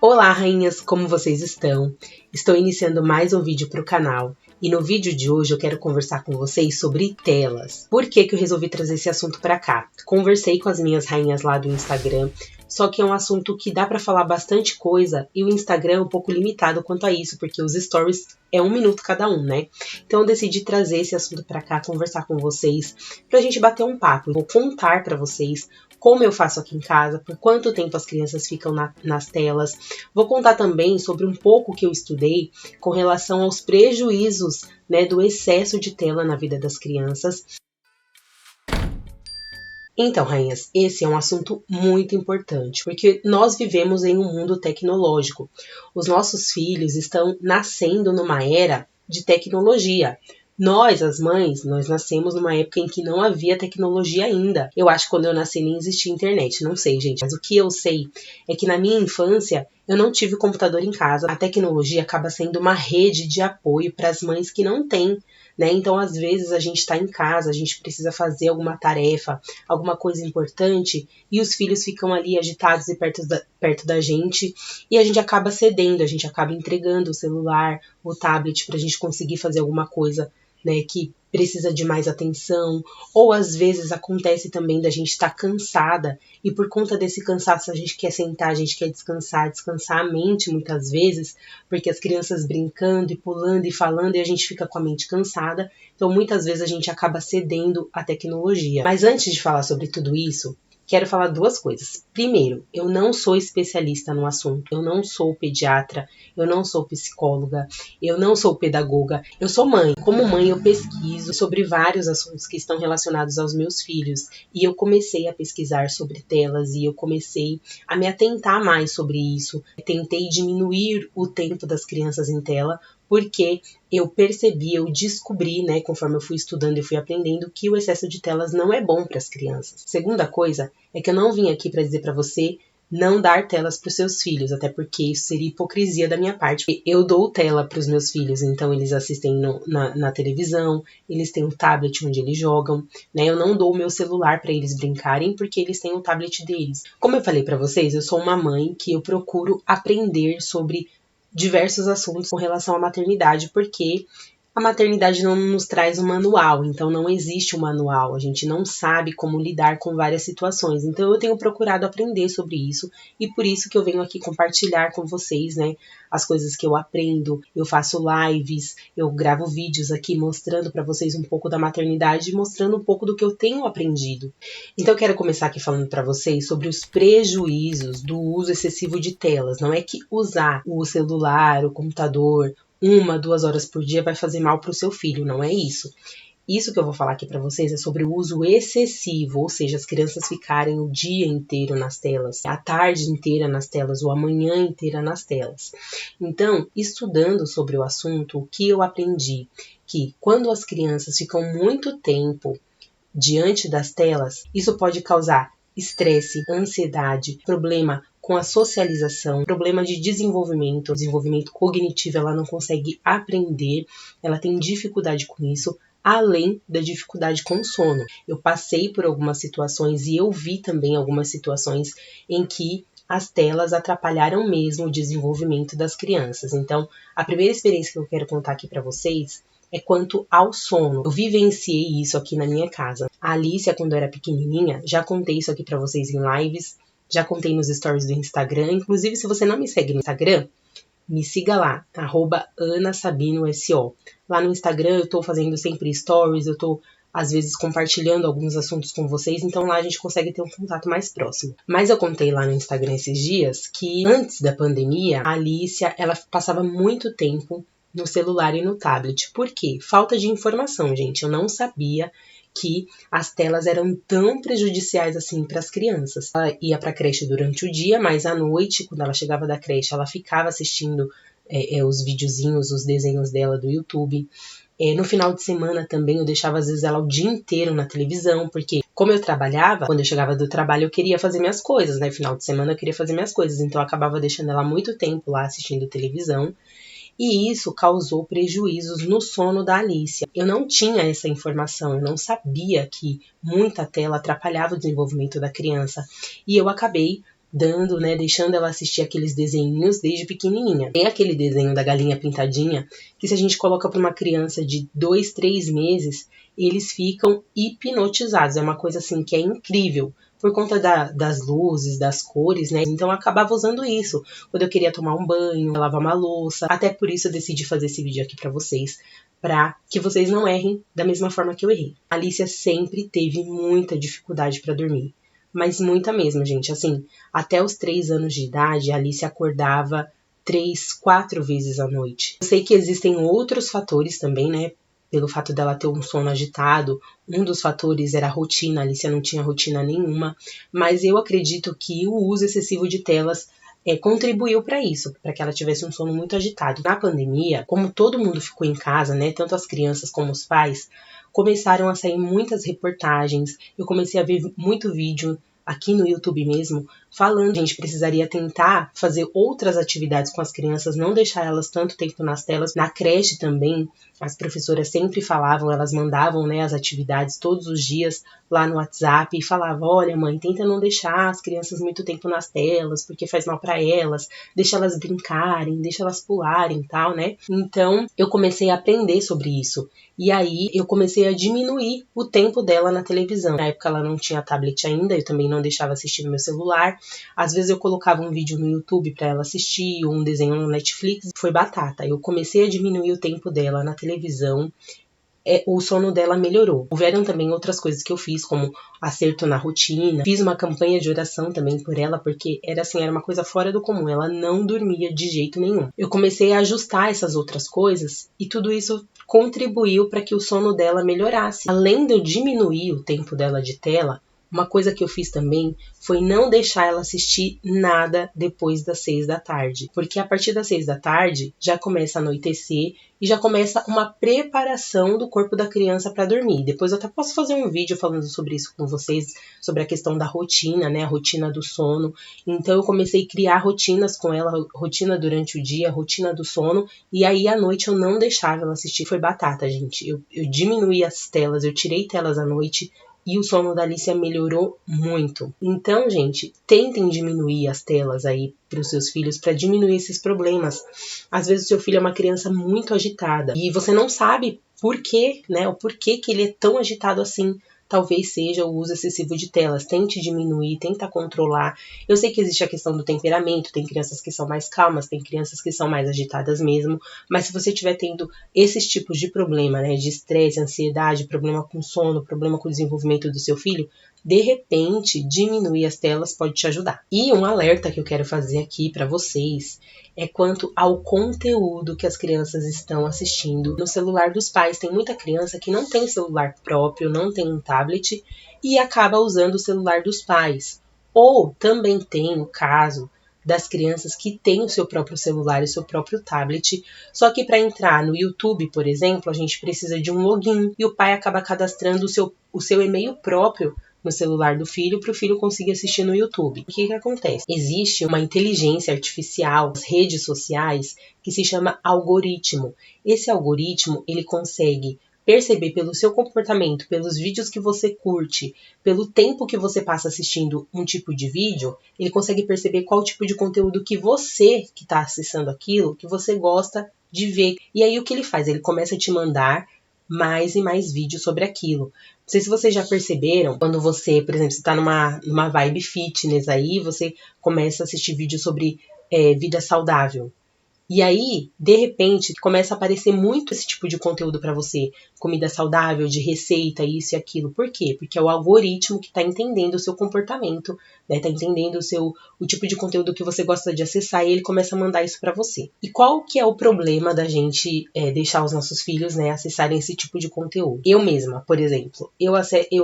Olá, rainhas, como vocês estão? Estou iniciando mais um vídeo para o canal e no vídeo de hoje eu quero conversar com vocês sobre telas. Por que eu resolvi trazer esse assunto para cá? Conversei com as minhas rainhas lá do Instagram, só que é um assunto que dá para falar bastante coisa e o Instagram é um pouco limitado quanto a isso, porque os stories é 1 minuto cada um, né? Então eu decidi trazer esse assunto para cá, conversar com vocês, pra gente bater um papo. Vou contar para vocês como eu faço aqui em casa, por quanto tempo as crianças ficam nas telas. Vou contar também sobre um pouco que eu estudei com relação aos prejuízos, né, do excesso de tela na vida das crianças. Então, rainhas, esse é um assunto muito importante, porque nós vivemos em um mundo tecnológico. Os nossos filhos estão nascendo numa era de tecnologia. Nós, as mães, nós nascemos numa época em que não havia tecnologia ainda. Eu acho que quando eu nasci nem existia internet, não sei, gente. Mas o que eu sei é que na minha infância eu não tive computador em casa. A tecnologia acaba sendo uma rede de apoio para as mães que não têm, né? Então, às vezes, a gente está em casa, a gente precisa fazer alguma tarefa, alguma coisa importante, e os filhos ficam ali agitados e perto da gente, e a gente acaba cedendo, a gente acaba entregando o celular, o tablet, para a gente conseguir fazer alguma coisa, né, que precisa de mais atenção, ou às vezes acontece também da gente estar cansada, e por conta desse cansaço a gente quer sentar, a gente quer descansar a mente muitas vezes, porque as crianças brincando e pulando e falando e a gente fica com a mente cansada, então muitas vezes a gente acaba cedendo à tecnologia. Mas antes de falar sobre tudo isso, quero falar duas coisas. Primeiro, eu não sou especialista no assunto, eu não sou pediatra, eu não sou psicóloga, eu não sou pedagoga, eu sou mãe. Como mãe, eu pesquiso sobre vários assuntos que estão relacionados aos meus filhos e eu comecei a pesquisar sobre telas e eu comecei a me atentar mais sobre isso. Tentei diminuir o tempo das crianças em tela, porque eu percebi, eu descobri, né, conforme eu fui estudando e fui aprendendo, que o excesso de telas não é bom para as crianças. Segunda coisa é que eu não vim aqui para dizer para você não dar telas para os seus filhos, até porque isso seria hipocrisia da minha parte. Eu dou tela para os meus filhos, então eles assistem na televisão, eles têm um tablet onde eles jogam, né? Eu não dou o meu celular para eles brincarem, porque eles têm o tablet deles. Como eu falei para vocês, eu sou uma mãe que eu procuro aprender sobre diversos assuntos com relação à maternidade, porque a maternidade não nos traz um manual, então não existe um manual, a gente não sabe como lidar com várias situações. Então eu tenho procurado aprender sobre isso e por isso que eu venho aqui compartilhar com vocês, né, as coisas que eu aprendo. Eu faço lives, eu gravo vídeos aqui mostrando para vocês um pouco da maternidade e mostrando um pouco do que eu tenho aprendido. Então eu quero começar aqui falando para vocês sobre os prejuízos do uso excessivo de telas. Não é que usar o celular, o computador, 1, 2 horas por dia vai fazer mal para o seu filho, não é isso. Isso que eu vou falar aqui para vocês é sobre o uso excessivo, ou seja, as crianças ficarem o dia inteiro nas telas, a tarde inteira nas telas ou a manhã inteira nas telas. Então, estudando sobre o assunto, o que eu aprendi? Que quando as crianças ficam muito tempo diante das telas, isso pode causar estresse, ansiedade, problema com a socialização, problema de desenvolvimento cognitivo, ela não consegue aprender, ela tem dificuldade com isso, além da dificuldade com o sono. Eu passei por algumas situações e eu vi também algumas situações em que as telas atrapalharam mesmo o desenvolvimento das crianças. Então, a primeira experiência que eu quero contar aqui para vocês é quanto ao sono. Eu vivenciei isso aqui na minha casa. A Alicia, quando era pequenininha, já contei isso aqui para vocês em lives, já contei nos stories do Instagram. Inclusive, se você não me segue no Instagram, me siga lá, @AnaSabinoSO. Lá no Instagram eu tô fazendo sempre stories, eu tô às vezes compartilhando alguns assuntos com vocês, então lá a gente consegue ter um contato mais próximo. Mas eu contei lá no Instagram esses dias que antes da pandemia, a Alicia, ela passava muito tempo no celular e no tablet. Por quê? Falta de informação, gente. Eu não sabia que as telas eram tão prejudiciais assim para as crianças. Ela ia para a creche durante o dia, mas à noite, quando ela chegava da creche, ela ficava assistindo os videozinhos, os desenhos dela do YouTube. No final de semana também eu deixava às vezes ela o dia inteiro na televisão, porque como eu trabalhava, quando eu chegava do trabalho eu queria fazer minhas coisas, né? Final de semana eu queria fazer minhas coisas, então eu acabava deixando ela muito tempo lá assistindo televisão. E isso causou prejuízos no sono da Alicia. Eu não tinha essa informação, eu não sabia que muita tela atrapalhava o desenvolvimento da criança. E eu acabei dando, né, deixando ela assistir aqueles desenhinhos desde pequenininha. Tem aquele desenho da galinha pintadinha, que se a gente coloca para uma criança de 2, 3 meses, eles ficam hipnotizados. É uma coisa assim que é incrível, por conta das luzes, das cores, né? Então eu acabava usando isso quando eu queria tomar um banho, lavar uma louça. Até por isso eu decidi fazer esse vídeo aqui para vocês, para que vocês não errem da mesma forma que eu errei. A Alicia sempre teve muita dificuldade para dormir, mas muita mesmo, gente. Assim, até os 3 anos de idade, a Alicia acordava 3, 4 vezes à noite. Eu sei que existem outros fatores também, né? Pelo fato dela ter um sono agitado, um dos fatores era a rotina, a Alicia não tinha rotina nenhuma, mas eu acredito que o uso excessivo de telas contribuiu para isso, para que ela tivesse um sono muito agitado. Na pandemia, como todo mundo ficou em casa, né, tanto as crianças como os pais, começaram a sair muitas reportagens, eu comecei a ver muito vídeo aqui no YouTube mesmo, falando que a gente precisaria tentar fazer outras atividades com as crianças, não deixar elas tanto tempo nas telas. Na creche também, as professoras sempre falavam, elas mandavam, né, as atividades todos os dias lá no WhatsApp e falavam, olha mãe, tenta não deixar as crianças muito tempo nas telas, porque faz mal para elas, deixa elas brincarem, deixa elas pularem e tal, né? Então, eu comecei a aprender sobre isso. E aí, eu comecei a diminuir o tempo dela na televisão. Na época, ela não tinha tablet ainda, eu também não deixava assistir no meu celular. Às vezes, eu colocava um vídeo no YouTube para ela assistir, ou um desenho no Netflix. Foi batata. Eu comecei a diminuir o tempo dela na televisão. O sono dela melhorou. Houveram também outras coisas que eu fiz, como acerto na rotina. Fiz uma campanha de oração também por ela, porque era uma coisa fora do comum. Ela não dormia de jeito nenhum. Eu comecei a ajustar essas outras coisas e tudo isso contribuiu para que o sono dela melhorasse. Além de eu diminuir o tempo dela de tela, uma coisa que eu fiz também foi não deixar ela assistir nada depois das 6 da tarde. Porque a partir das 6 da tarde já começa a anoitecer e já começa uma preparação do corpo da criança para dormir. Depois eu até posso fazer um vídeo falando sobre isso com vocês, sobre a questão da rotina, né? A rotina do sono. Então eu comecei a criar rotinas com ela, rotina durante o dia, rotina do sono. E aí à noite eu não deixava ela assistir. Foi batata, gente. Eu diminuí as telas, eu tirei telas à noite. E o sono da Alicia melhorou muito. Então, gente, tentem diminuir as telas aí para os seus filhos para diminuir esses problemas. Às vezes o seu filho é uma criança muito agitada e você não sabe por quê, né? O porquê que ele é tão agitado assim. Talvez seja o uso excessivo de telas. Tente diminuir, tenta controlar. Eu sei que existe a questão do temperamento, tem crianças que são mais calmas, tem crianças que são mais agitadas mesmo, mas se você estiver tendo esses tipos de problema, né, de estresse, ansiedade, problema com sono, problema com o desenvolvimento do seu filho, de repente, diminuir as telas pode te ajudar. E um alerta que eu quero fazer aqui para vocês é quanto ao conteúdo que as crianças estão assistindo no celular dos pais. Tem muita criança que não tem celular próprio, não tem um tablet e acaba usando o celular dos pais. Ou também tem o caso das crianças que têm o seu próprio celular e o seu próprio tablet, só que para entrar no YouTube, por exemplo, a gente precisa de um login e o pai acaba cadastrando o seu e-mail próprio no celular do filho para o filho conseguir assistir no YouTube. O que acontece? Existe uma inteligência artificial nas redes sociais que se chama algoritmo. Esse algoritmo, ele consegue perceber pelo seu comportamento, pelos vídeos que você curte, pelo tempo que você passa assistindo um tipo de vídeo, ele consegue perceber qual tipo de conteúdo que você, que está acessando aquilo, que você gosta de ver. E aí o que ele faz? Ele começa a te mandar mais e mais vídeos sobre aquilo. Não sei se vocês já perceberam, quando você, por exemplo, você tá numa vibe fitness aí, você começa a assistir vídeos sobre vida saudável. E aí, de repente, começa a aparecer muito esse tipo de conteúdo para você. Comida saudável, de receita, isso e aquilo. Por quê? Porque é o algoritmo que está entendendo o seu comportamento, né? Está entendendo o tipo de conteúdo que você gosta de acessar e ele começa a mandar isso para você. E qual que é o problema da gente deixar os nossos filhos, né, acessarem esse tipo de conteúdo? Eu mesma, por exemplo, eu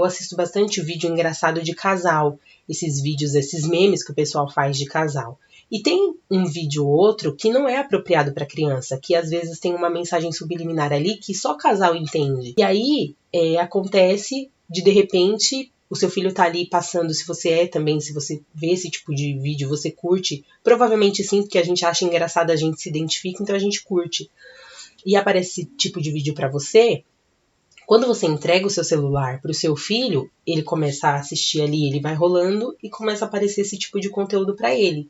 assisto bastante vídeo engraçado de casal. Esses vídeos, esses memes que o pessoal faz de casal. E tem um vídeo ou outro que não é apropriado para criança, que às vezes tem uma mensagem subliminar ali que só casal entende. E aí acontece de repente o seu filho tá ali passando, se você vê esse tipo de vídeo, você curte, provavelmente sim, porque a gente acha engraçado, a gente se identifica, então a gente curte. E aparece esse tipo de vídeo para você, Quando você entrega o seu celular para o seu filho, ele começa a assistir ali, ele vai rolando e começa a aparecer esse tipo de conteúdo para ele.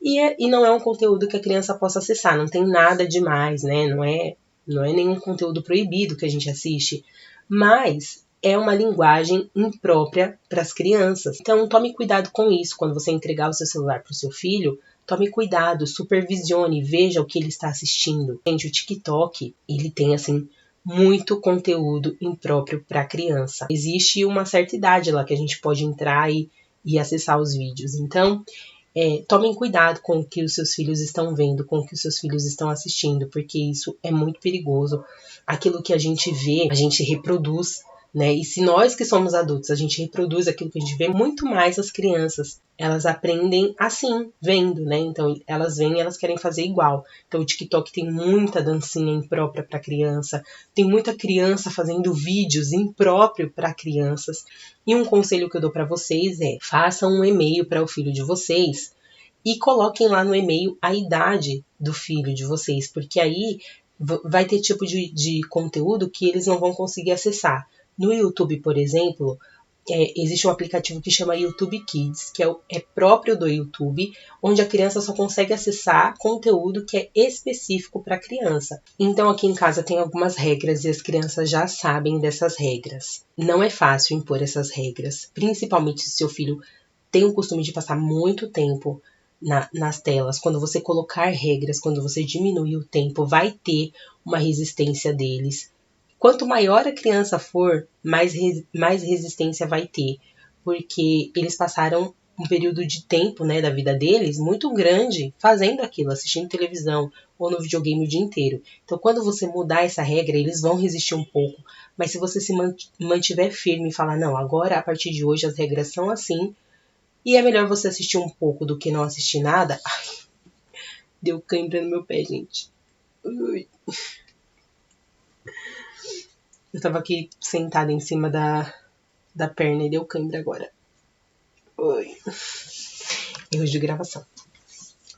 E não é um conteúdo que a criança possa acessar, não tem nada demais, né? Não é nenhum conteúdo proibido que a gente assiste, mas é uma linguagem imprópria para as crianças. Então tome cuidado com isso. Quando você entregar o seu celular para o seu filho, tome cuidado, supervisione, veja o que ele está assistindo. Gente, o TikTok, ele tem assim muito conteúdo impróprio para criança. Existe uma certa idade lá que a gente pode entrar e acessar os vídeos. Então, tomem cuidado com o que os seus filhos estão vendo, com o que os seus filhos estão assistindo, porque isso é muito perigoso. Aquilo que a gente vê, a gente reproduz, né? E se nós que somos adultos, a gente reproduz aquilo que a gente vê, muito mais as crianças, elas aprendem assim, vendo, né? Então elas veem e elas querem fazer igual. Então o TikTok tem muita dancinha imprópria para criança, tem muita criança fazendo vídeos impróprios para crianças. E um conselho que eu dou para vocês é: façam um e-mail para o filho de vocês e coloquem lá no e-mail a idade do filho de vocês, porque aí vai ter tipo de conteúdo que eles não vão conseguir acessar. No YouTube, por exemplo, existe um aplicativo que chama YouTube Kids, que é próprio do YouTube, onde a criança só consegue acessar conteúdo que é específico para a criança. Então aqui em casa tem algumas regras e as crianças já sabem dessas regras. Não é fácil impor essas regras, principalmente se seu filho tem o costume de passar muito tempo nas telas. Quando você colocar regras, quando você diminuir o tempo, vai ter uma resistência deles. Quanto maior a criança for, mais resistência vai ter, porque eles passaram um período de tempo, né, da vida deles muito grande fazendo aquilo, assistindo televisão ou no videogame o dia inteiro. Então, quando você mudar essa regra, eles vão resistir um pouco, mas se você se mantiver firme e falar, não, agora a partir de hoje as regras são assim, e é melhor você assistir um pouco do que não assistir nada. Ai, deu cãibra no meu pé, gente. Ui. Eu tava aqui sentada em cima da perna e deu cãibra agora. Ui. Erros de gravação.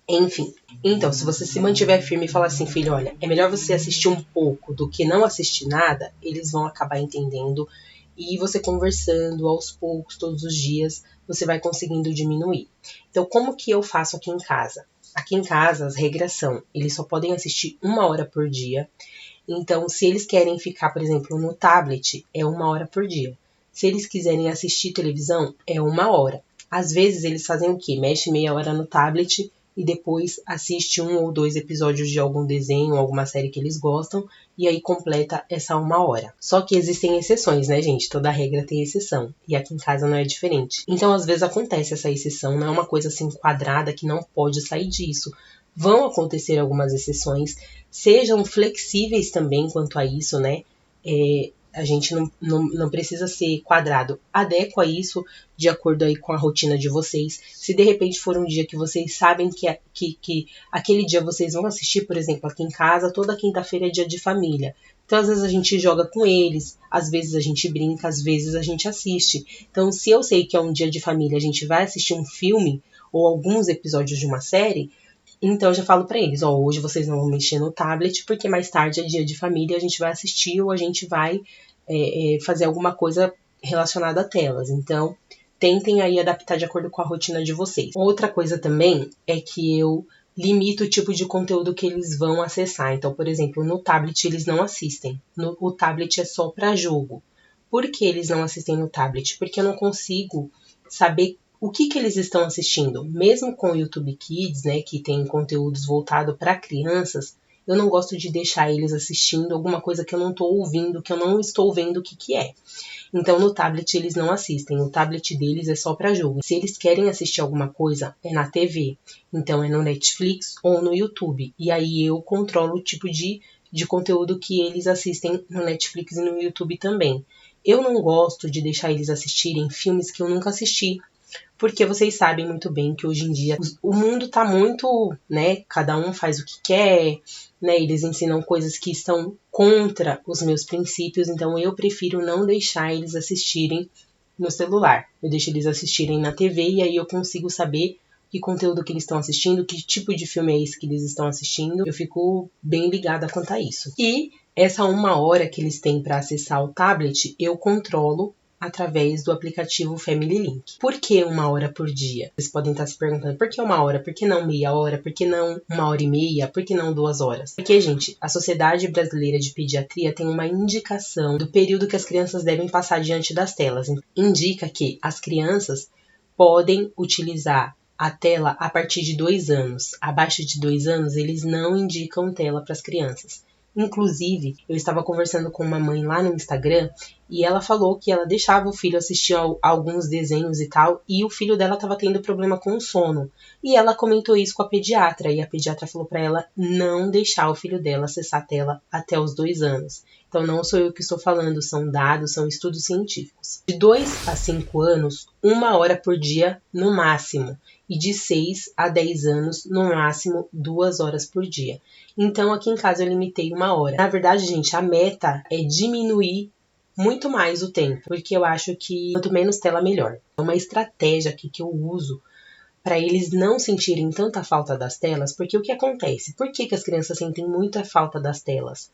Enfim, então, se você se mantiver firme e falar assim, filho, olha, é melhor você assistir um pouco do que não assistir nada, eles vão acabar entendendo. E você conversando aos poucos, todos os dias, você vai conseguindo diminuir. Então, como que eu faço aqui em casa? Aqui em casa, as regras são, eles só podem assistir 1 hora por dia. Então, se eles querem ficar, por exemplo, no tablet, é 1 hora por dia. Se eles quiserem assistir televisão, é 1 hora. Às vezes, eles fazem o quê? Mexe meia hora no tablet e depois assiste 1 ou 2 episódios de algum desenho, alguma série que eles gostam, e aí completa essa 1 hora. Só que existem exceções, né, gente? Toda regra tem exceção, e aqui em casa não é diferente. Então, às vezes acontece essa exceção, não é uma coisa assim quadrada que não pode sair disso. Vão acontecer algumas exceções, sejam flexíveis também quanto a isso, né? A gente não precisa ser quadrado. Adequa isso de acordo aí com a rotina de vocês. Se de repente for um dia que vocês sabem que aquele dia vocês vão assistir, por exemplo, aqui em casa, toda quinta-feira é dia de família. Então, às vezes a gente joga com eles, às vezes a gente brinca, às vezes a gente assiste. Então, se eu sei que é um dia de família, a gente vai assistir um filme ou alguns episódios de uma série, então eu já falo pra eles, hoje vocês não vão mexer no tablet, porque mais tarde é dia de família, a gente vai assistir ou a gente vai fazer alguma coisa relacionada a telas. Então, tentem aí adaptar de acordo com a rotina de vocês. Outra coisa também é que eu limito o tipo de conteúdo que eles vão acessar. Então, por exemplo, no tablet eles não assistem. O tablet é só para jogo. Por que eles não assistem no tablet? Porque eu não consigo saber o que eles estão assistindo. Mesmo com o YouTube Kids, né, que tem conteúdos voltados para crianças, eu não gosto de deixar eles assistindo alguma coisa que eu não estou ouvindo, que eu não estou vendo o que é. Então, no tablet eles não assistem. O tablet deles é só para jogo. Se eles querem assistir alguma coisa, é na TV. Então, é no Netflix ou no YouTube. E aí eu controlo o tipo de conteúdo que eles assistem no Netflix e no YouTube também. Eu não gosto de deixar eles assistirem filmes que eu nunca assisti. Porque vocês sabem muito bem que hoje em dia o mundo tá muito, né? Cada um faz o que quer, né? Eles ensinam coisas que estão contra os meus princípios, então eu prefiro não deixar eles assistirem no celular. Eu deixo eles assistirem na TV e aí eu consigo saber que conteúdo que eles estão assistindo, que tipo de filme é esse que eles estão assistindo. Eu fico bem ligada quanto a isso. E Essa 1 hora que eles têm para acessar o tablet, eu controlo através do aplicativo Family Link. Por que 1 hora por dia? Vocês podem estar se perguntando, por que 1 hora? Por que não meia hora? Por que não 1 hora e meia? Por que não 2 horas? Porque, gente, a Sociedade Brasileira de Pediatria tem uma indicação do período que as crianças devem passar diante das telas. Indica que as crianças podem utilizar a tela a partir de 2 anos. Abaixo de 2 anos, eles não indicam tela para as crianças. Inclusive, eu estava conversando com uma mãe lá no Instagram e ela falou que ela deixava o filho assistir a alguns desenhos e tal, e o filho dela estava tendo problema com o sono. E ela comentou isso com a pediatra, e a pediatra falou para ela não deixar o filho dela acessar a tela até os 2 anos. Então não sou eu que estou falando, são dados, são estudos científicos. De 2 a 5 anos, 1 hora por dia no máximo. E de 6 a 10 anos, no máximo 2 horas por dia. Então aqui em casa eu limitei 1 hora. Na verdade, gente, a meta é diminuir muito mais o tempo, porque eu acho que quanto menos tela, melhor. É uma estratégia aqui que eu uso para eles não sentirem tanta falta das telas, porque o que acontece? Por que as crianças sentem muita falta das telas?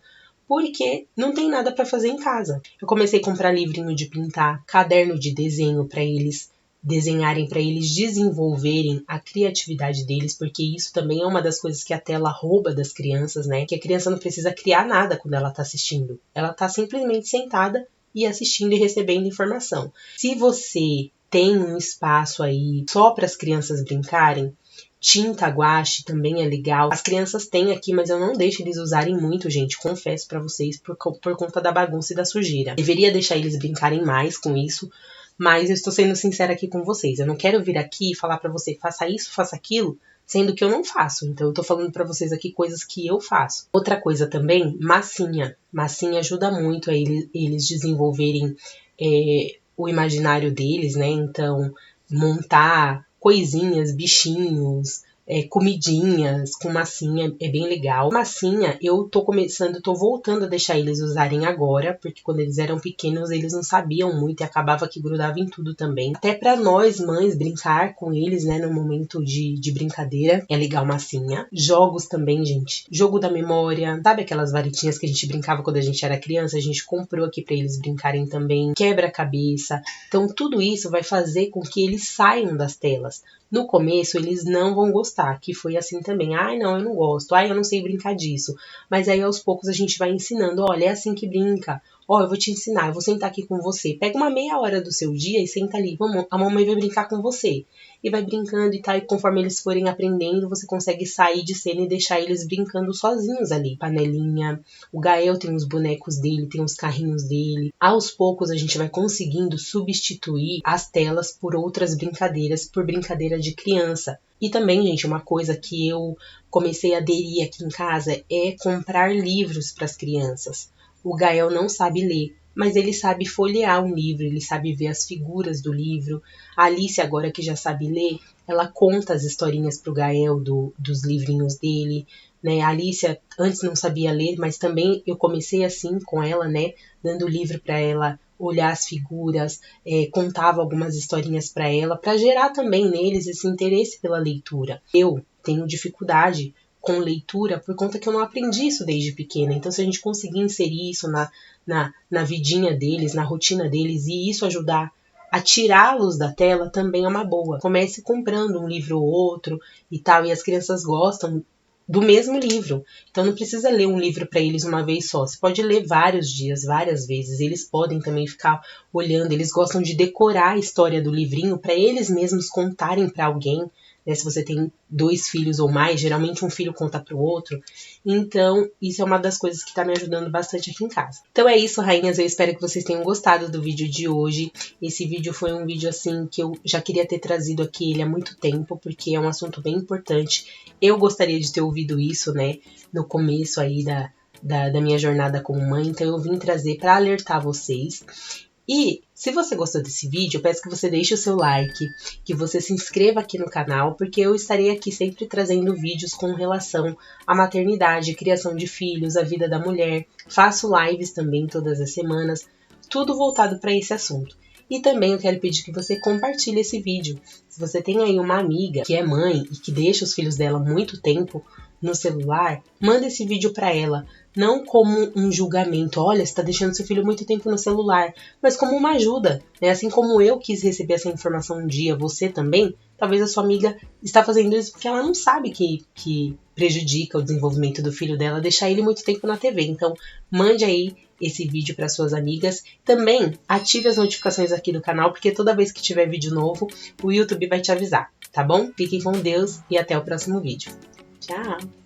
Porque não tem nada para fazer em casa. Eu comecei a comprar livrinho de pintar, caderno de desenho para eles desenharem, para eles desenvolverem a criatividade deles, porque isso também é uma das coisas que a tela rouba das crianças, né? Que a criança não precisa criar nada quando ela tá assistindo. Ela tá simplesmente sentada e assistindo e recebendo informação. Se você tem um espaço aí só para as crianças brincarem, tinta guache também é legal. As crianças têm aqui, mas eu não deixo eles usarem muito, gente. Confesso pra vocês, por conta da bagunça e da sujeira. Deveria deixar eles brincarem mais com isso, mas eu estou sendo sincera aqui com vocês. Eu não quero vir aqui e falar pra você, faça isso, faça aquilo, sendo que eu não faço. Então eu tô falando pra vocês aqui coisas que eu faço. Outra coisa também, massinha. Massinha ajuda muito a eles desenvolverem o imaginário deles, né? Então, montar coisinhas, bichinhos, comidinhas com massinha é bem legal. Massinha eu tô voltando a deixar eles usarem agora, porque quando eles eram pequenos eles não sabiam muito e acabava que grudava em tudo também. Até pra nós mães brincar com eles, né, no momento de brincadeira, é legal massinha. Jogos também, gente. Jogo da memória, sabe aquelas varetinhas que a gente brincava quando a gente era criança? A gente comprou aqui pra eles brincarem também. Quebra-cabeça. Então tudo isso vai fazer com que eles saiam das telas. No começo, eles não vão gostar, que foi assim também. Ai, não, eu não gosto. Ai, eu não sei brincar disso. Mas aí, aos poucos, a gente vai ensinando. Olha, é assim que brinca. Ó, eu vou te ensinar, eu vou sentar aqui com você. Pega uma meia hora do seu dia e senta ali. Vamos, a mamãe vai brincar com você. E vai brincando e tal. E conforme eles forem aprendendo, você consegue sair de cena e deixar eles brincando sozinhos ali. Panelinha. O Gael tem os bonecos dele, tem os carrinhos dele. Aos poucos, a gente vai conseguindo substituir as telas por outras brincadeiras, por brincadeira de criança. E também, gente, uma coisa que eu comecei a aderir aqui em casa é comprar livros para as crianças. O Gael não sabe ler, mas ele sabe folhear um livro, ele sabe ver as figuras do livro. A Alice, agora que já sabe ler, ela conta as historinhas pro Gael dos livrinhos dele, né? A Alice antes não sabia ler, mas também eu comecei assim com ela, né? Dando livro para ela olhar as figuras, contava algumas historinhas para ela, para gerar também neles esse interesse pela leitura. Eu tenho dificuldade com leitura por conta que eu não aprendi isso desde pequena. Então, se a gente conseguir inserir isso na vidinha deles, na rotina deles, e isso ajudar a tirá-los da tela, também é uma boa. Comece comprando um livro ou outro e tal, e as crianças gostam do mesmo livro. Então não precisa ler um livro para eles uma vez só. Você pode ler vários dias, várias vezes. Eles podem também ficar olhando. Eles gostam de decorar a história do livrinho para eles mesmos contarem para alguém. Né? Se você tem 2 filhos ou mais, geralmente um filho conta para o outro. Então, isso é uma das coisas que está me ajudando bastante aqui em casa. Então é isso, rainhas. Eu espero que vocês tenham gostado do vídeo de hoje. Esse vídeo foi um vídeo, assim, que eu já queria ter trazido aqui ele há muito tempo, porque é um assunto bem importante. Eu gostaria de ter ouvido isso, né, no começo aí da minha jornada como mãe. Então eu vim trazer para alertar vocês. E se você gostou desse vídeo, eu peço que você deixe o seu like, que você se inscreva aqui no canal, porque eu estarei aqui sempre trazendo vídeos com relação à maternidade, criação de filhos, a vida da mulher. Faço lives também todas as semanas, tudo voltado para esse assunto. E também eu quero pedir que você compartilhe esse vídeo. Se você tem aí uma amiga que é mãe e que deixa os filhos dela muito tempo no celular, manda esse vídeo para ela. Não como um julgamento, olha, você está deixando seu filho muito tempo no celular, mas como uma ajuda, né? Assim como eu quis receber essa informação um dia, você também, talvez a sua amiga está fazendo isso porque ela não sabe que prejudica o desenvolvimento do filho dela deixar ele muito tempo na TV. Então, mande aí esse vídeo para suas amigas. Também ative as notificações aqui do canal, porque toda vez que tiver vídeo novo, o YouTube vai te avisar, tá bom? Fiquem com Deus e até o próximo vídeo. Tchau!